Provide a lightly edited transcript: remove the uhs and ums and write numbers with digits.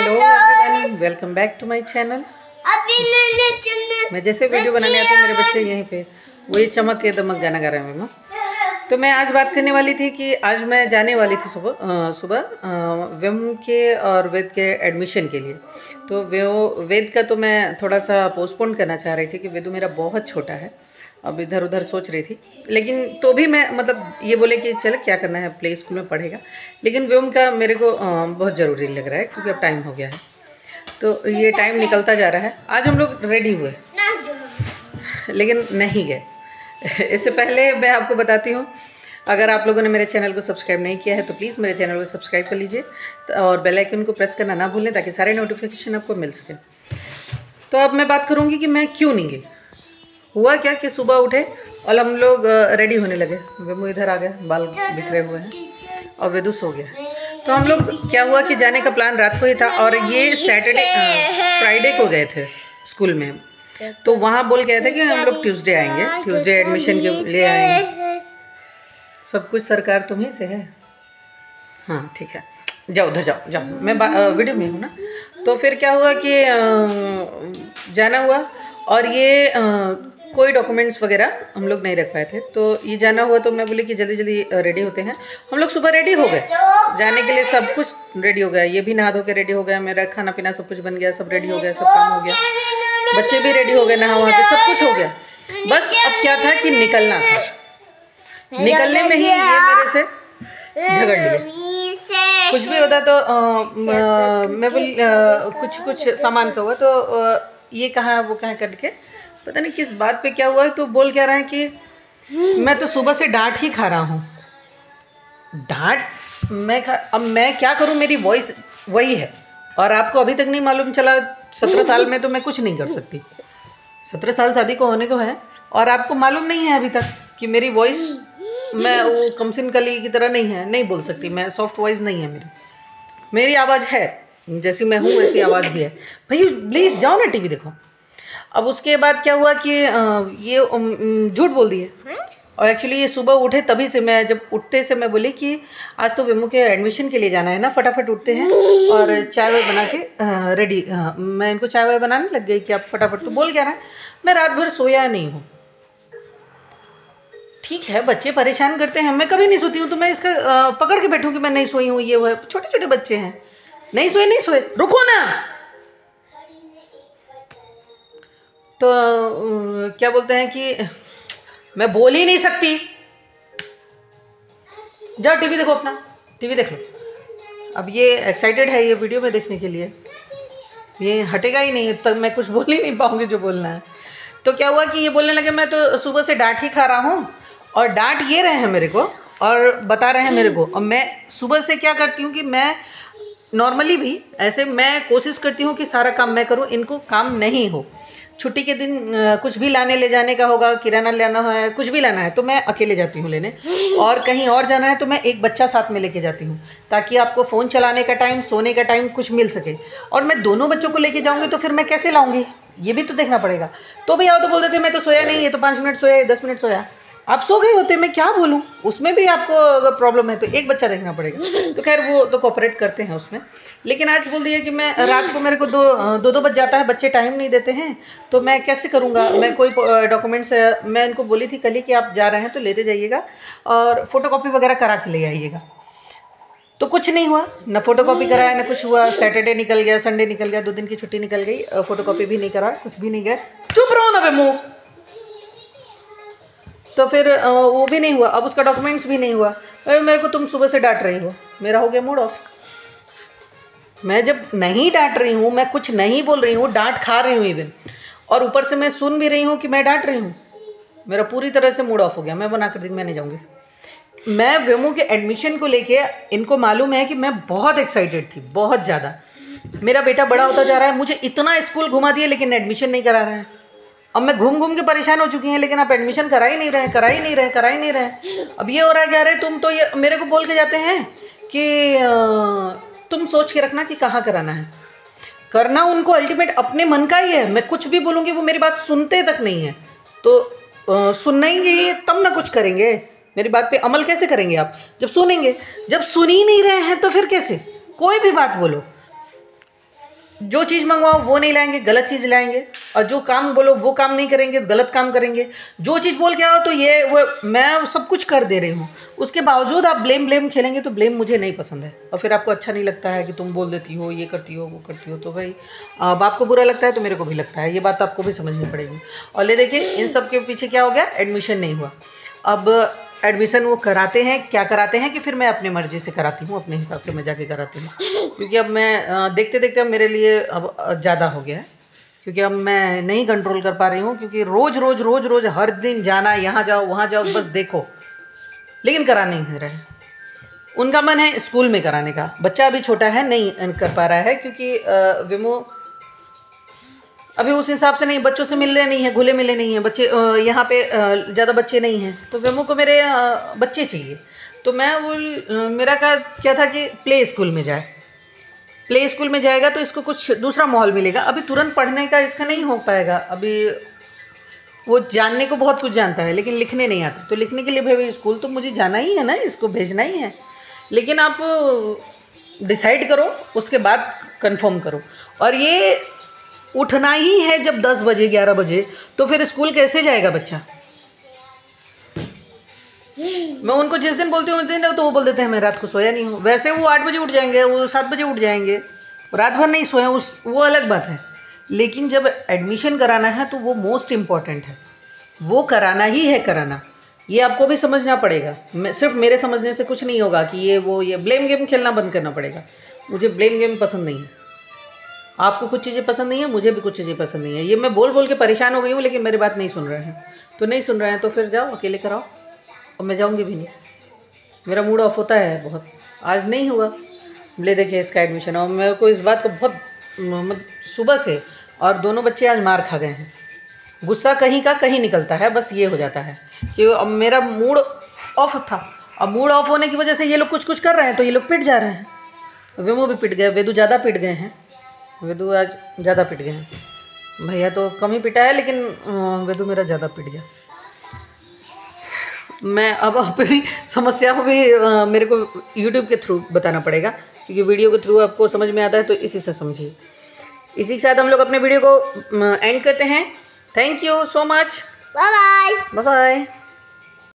Hello everyone, welcome back to my channel. मैं जैसे video बनाने आती हूँ मेरे बच्चे यहीं पे वही चमक के दमक गाना गा रहे हैं मम्मा। तो मैं आज बात करने वाली थी कि आज मैं जाने वाली थी सुबह वेम के और वेद के एडमिशन के लिए। तो वेद का तो मैं थोड़ा सा पोस्टपोन करना चाह रही थी कि वेदू मेरा बहुत छोटा है, अब इधर उधर सोच रही थी, लेकिन तो भी मैं मतलब ये बोले कि चल क्या करना है, प्ले स्कूल में पढ़ेगा। लेकिन व्योम का मेरे को बहुत ज़रूरी लग रहा है क्योंकि अब टाइम हो गया है, तो ये टाइम निकलता जा रहा है। आज हम लोग रेडी हुए लेकिन नहीं गए। इससे पहले मैं आपको बताती हूँ, अगर आप लोगों ने मेरे चैनल को सब्सक्राइब नहीं किया है तो प्लीज़ मेरे चैनल को सब्सक्राइब कर लीजिए और बेल आइकन को प्रेस करना ना भूलें ताकि सारे नोटिफिकेशन आपको मिल सके। तो अब मैं बात करूँगी कि मैं क्यों नहीं गई। हुआ क्या कि सुबह उठे और हम लोग रेडी होने लगे। वेमू इधर आ गया, बाल बिखरे हुए हैं, और वेदू सो गया। तो हम लोग क्या हुआ कि जाने का प्लान रात को ही था, और ये फ्राइडे को गए थे स्कूल में। तो वहाँ बोल गए थे कि हम लोग ट्यूसडे आएंगे, ट्यूसडे एडमिशन के लिए आएंगे। सब कुछ सरकार तुम्हीं से है। हाँ ठीक है, जाओ उधर जाओ जाओ, मैं वीडियो में हूँ ना। तो फिर क्या हुआ कि जाना हुआ, और ये कोई डॉक्यूमेंट्स वगैरह हम लोग नहीं रख पाए थे, तो ये जाना हुआ। तो मैं बोली कि जल्दी जल्दी रेडी होते हैं। हम लोग सुबह रेडी हो गए जाने के लिए, सब कुछ रेडी हो गया। ये भी नहा धो के रेडी हो गया, मेरा खाना पीना सब कुछ बन गया, सब रेडी हो गया, सब काम हो गया, बच्चे भी रेडी हो गए, नहा वहा के सब कुछ हो गया। बस अब क्या था कि निकलना था। निकलने में ही ये मेरे से झगड़ लिए। कुछ भी होता तो मैं बोली कुछ सामान का हुआ तो ये कहाँ वो कहाँ करके पता नहीं किस बात पे क्या हुआ है। तो बोल क्या रहा है कि मैं तो सुबह से डांट ही खा रहा हूँ। डांट अब मैं क्या करूँ, मेरी वॉइस वही है, और आपको अभी तक नहीं मालूम चला। 17 साल में तो मैं कुछ नहीं कर सकती। 17 साल शादी को होने को है, और आपको मालूम नहीं है अभी तक कि मेरी वॉइस, मैं वो कमसिन कली की तरह नहीं है, नहीं बोल सकती मैं, सॉफ्ट वॉइस नहीं है मेरी आवाज़ है जैसी मैं हूँ वैसी आवाज़ भी है। भाई प्लीज़ जाओ ना टीवी देखो। अब उसके बाद क्या हुआ कि ये झूठ बोल दिए, और एक्चुअली ये सुबह उठे तभी से, मैं जब उठते से मैं बोली कि आज तो वेमू के एडमिशन के लिए जाना है ना, फटाफट उठते हैं और चाय वाय बना के रेडी। मैं इनको चाय वाय बनाने लग गई कि आप फटाफट। तो बोल क्या रहा है, मैं रात भर सोया नहीं हूँ। ठीक है, बच्चे परेशान करते हैं, मैं कभी नहीं सोती हूँ, तो मैं इसका पकड़ के बैठूँ कि मैं नहीं सोई हूँ। ये वो छोटे छोटे बच्चे हैं, नहीं सोए, रुको ना। तो क्या बोलते हैं कि मैं बोल ही नहीं सकती। जाओ टीवी देखो, अपना टीवी देख लो। अब ये एक्साइटेड है ये वीडियो में देखने के लिए, ये हटेगा ही नहीं तब मैं कुछ बोल ही नहीं पाऊंगी जो बोलना है। तो क्या हुआ कि ये बोलने लगे मैं तो सुबह से डांट ही खा रहा हूँ, और डांट ये रहे हैं मेरे को और बता रहे हैं मेरे को। और मैं सुबह से क्या करती हूँ कि मैं नॉर्मली भी ऐसे मैं कोशिश करती हूँ कि सारा काम मैं करूँ, इनको काम नहीं हो। छुट्टी के दिन कुछ भी लाने ले जाने का होगा, किराना लाना है, कुछ भी लाना है तो मैं अकेले जाती हूँ लेने, और कहीं और जाना है तो मैं एक बच्चा साथ में लेके जाती हूँ, ताकि आपको फ़ोन चलाने का टाइम, सोने का टाइम कुछ मिल सके। और मैं दोनों बच्चों को लेके जाऊँगी तो फिर मैं कैसे लाऊंगी, ये भी तो देखना पड़ेगा। तो भी आओ तो बोल देते मैं तो सोया नहीं, ये तो 5 मिनट सोया, 10 मिनट सोया। आप सो गए होते, मैं क्या बोलूँ। उसमें भी आपको अगर प्रॉब्लम है तो एक बच्चा देखना पड़ेगा। तो खैर वो तो कोऑपरेट करते हैं उसमें। लेकिन आज बोल दिया कि मैं रात को मेरे को दो बज जाता है, बच्चे टाइम नहीं देते हैं, तो मैं कैसे करूँगा। मैं कोई डॉक्यूमेंट्स, मैं इनको बोली थी कल ही कि आप जा रहे हैं तो लेते जाइएगा और फोटोकॉपी वगैरह करा के ले आइएगा। तो कुछ नहीं हुआ, ना फोटोकॉपी कराया ना कुछ हुआ। सैटरडे निकल गया, संडे निकल गया, 2 दिन की छुट्टी निकल गई, फोटोकॉपी भी नहीं करा, कुछ भी नहीं गया। चुप रहो ना वेमू। तो फिर वो भी नहीं हुआ, अब उसका डॉक्यूमेंट्स भी नहीं हुआ। अरे मेरे को तुम सुबह से डांट रही हो, मेरा हो गया मूड ऑफ। मैं जब नहीं डांट रही हूँ, मैं कुछ नहीं बोल रही हूँ, डांट खा रही हूँ इवन, और ऊपर से मैं सुन भी रही हूँ कि मैं डांट रही हूँ, मेरा पूरी तरह से मूड ऑफ हो गया। मैं बना कर दी, मैं नहीं जाऊँगी। मैं वेमू के एडमिशन को लेके, इनको मालूम है कि मैं बहुत एक्साइटेड थी, बहुत ज़्यादा। मेरा बेटा बड़ा होता जा रहा है, मुझे इतना स्कूल घुमा दिया लेकिन एडमिशन नहीं करा रहे हैं। अब मैं घूम घूम के परेशान हो चुकी हैं, लेकिन आप एडमिशन करा ही नहीं रहे। अब ये हो रहा है कि अरे तुम तो ये मेरे को बोल के जाते हैं कि तुम सोच के रखना कि कहाँ कराना है। करना उनको अल्टीमेट अपने मन का ही है। मैं कुछ भी बोलूँगी वो मेरी बात सुनते तक नहीं है, तो सुनना ही तब ना कुछ करेंगे। मेरी बात पे अमल कैसे करेंगे आप जब सुनेंगे। जब सुन ही नहीं रहे हैं तो फिर कैसे कोई भी बात बोलो। जो चीज़ मंगवाओ वो नहीं लाएंगे, गलत चीज़ लाएंगे, और जो काम बोलो वो काम नहीं करेंगे, गलत काम करेंगे। जो चीज़ बोल के आओ तो ये वो मैं सब कुछ कर दे रही हूँ, उसके बावजूद आप ब्लेम खेलेंगे, तो ब्लेम मुझे नहीं पसंद है। और फिर आपको अच्छा नहीं लगता है कि तुम बोल देती हो, ये करती हो, वो करती हो, तो भाई अब आपको बुरा लगता है तो मेरे को भी लगता है। ये बात आपको भी समझनी पड़ेगी। और ले देखिए इन सब के पीछे क्या हो गया, एडमिशन नहीं हुआ। अब एडमिशन वो कराते हैं, क्या कराते हैं कि फिर मैं अपनी मर्ज़ी से कराती हूँ, अपने हिसाब से मैं जाके कराती हूँ, क्योंकि अब मैं देखते देखते मेरे लिए अब ज़्यादा हो गया है, क्योंकि अब मैं नहीं कंट्रोल कर पा रही हूँ, क्योंकि रोज़ हर दिन जाना, यहाँ जाओ वहाँ जाओ, बस देखो, लेकिन करा नहीं रहे। उनका मन है स्कूल में कराने का, बच्चा अभी छोटा है, नहीं कर पा रहा है, क्योंकि विमो अभी उस हिसाब से नहीं, बच्चों से मिल रहे नहीं है, घुले मिले नहीं हैं बच्चे, यहाँ पे ज़्यादा बच्चे नहीं हैं, तो वेमो को मेरे बच्चे चाहिए। तो मैं वो मेरा क्या था कि प्ले स्कूल में जाए, प्ले स्कूल में जाएगा तो इसको कुछ दूसरा माहौल मिलेगा। अभी तुरंत पढ़ने का इसका नहीं हो पाएगा, अभी वो जानने को बहुत कुछ जानता है लेकिन लिखने नहीं आता, तो लिखने के लिए भाई स्कूल तो मुझे जाना ही है ना, इसको भेजना ही है। लेकिन आप डिसाइड करो, उसके बाद कंफर्म करो। और ये उठना ही है जब 10 बजे 11 बजे, तो फिर स्कूल कैसे जाएगा बच्चा। मैं उनको जिस दिन बोलती हूँ उस दिन तो वो बोल देते हैं मैं रात को सोया नहीं हूँ। वैसे वो 8 बजे उठ जाएंगे, वो 7 बजे उठ जाएंगे, रात भर नहीं सोए, वो अलग बात है। लेकिन जब एडमिशन कराना है तो वो मोस्ट इम्पॉर्टेंट है, वो कराना ही है कराना। ये आपको भी समझना पड़ेगा, सिर्फ मेरे समझने से कुछ नहीं होगा कि ये ब्लेम गेम खेलना बंद करना पड़ेगा। मुझे ब्लेम गेम पसंद नहीं है, आपको कुछ चीज़ें पसंद नहीं है, मुझे भी कुछ चीज़ें पसंद नहीं है। ये मैं बोल के परेशान हो गई हूँ, लेकिन मेरी बात नहीं सुन रहे हैं, तो नहीं सुन रहे हैं तो फिर जाओ अकेले कराओ, और मैं जाऊँगी भी नहीं। मेरा मूड ऑफ होता है बहुत, आज नहीं हुआ। ले देखिए इसका एडमिशन, और मेरे को इस बात को बहुत सुबह से, और दोनों बच्चे आज मार खा गए हैं। गुस्सा कहीं का कहीं निकलता है, बस ये हो जाता है कि अब मेरा मूड ऑफ था, अब मूड ऑफ होने की वजह से ये लोग कुछ कर रहे हैं तो ये लोग पिट जा रहे हैं। वेमो भी पिट गए, वेदू ज़्यादा पिट गए हैं, वेदू आज ज़्यादा पिट गए हैं। भैया तो कम ही पिटा है, लेकिन वेदू मेरा ज़्यादा पिट गया। मैं अब अपनी समस्या को भी मेरे को YouTube के थ्रू बताना पड़ेगा, क्योंकि वीडियो के थ्रू आपको समझ में आता है, तो इसी से समझिए। इसी के साथ हम लोग अपने वीडियो को एंड करते हैं। Thank you so much, bye bye.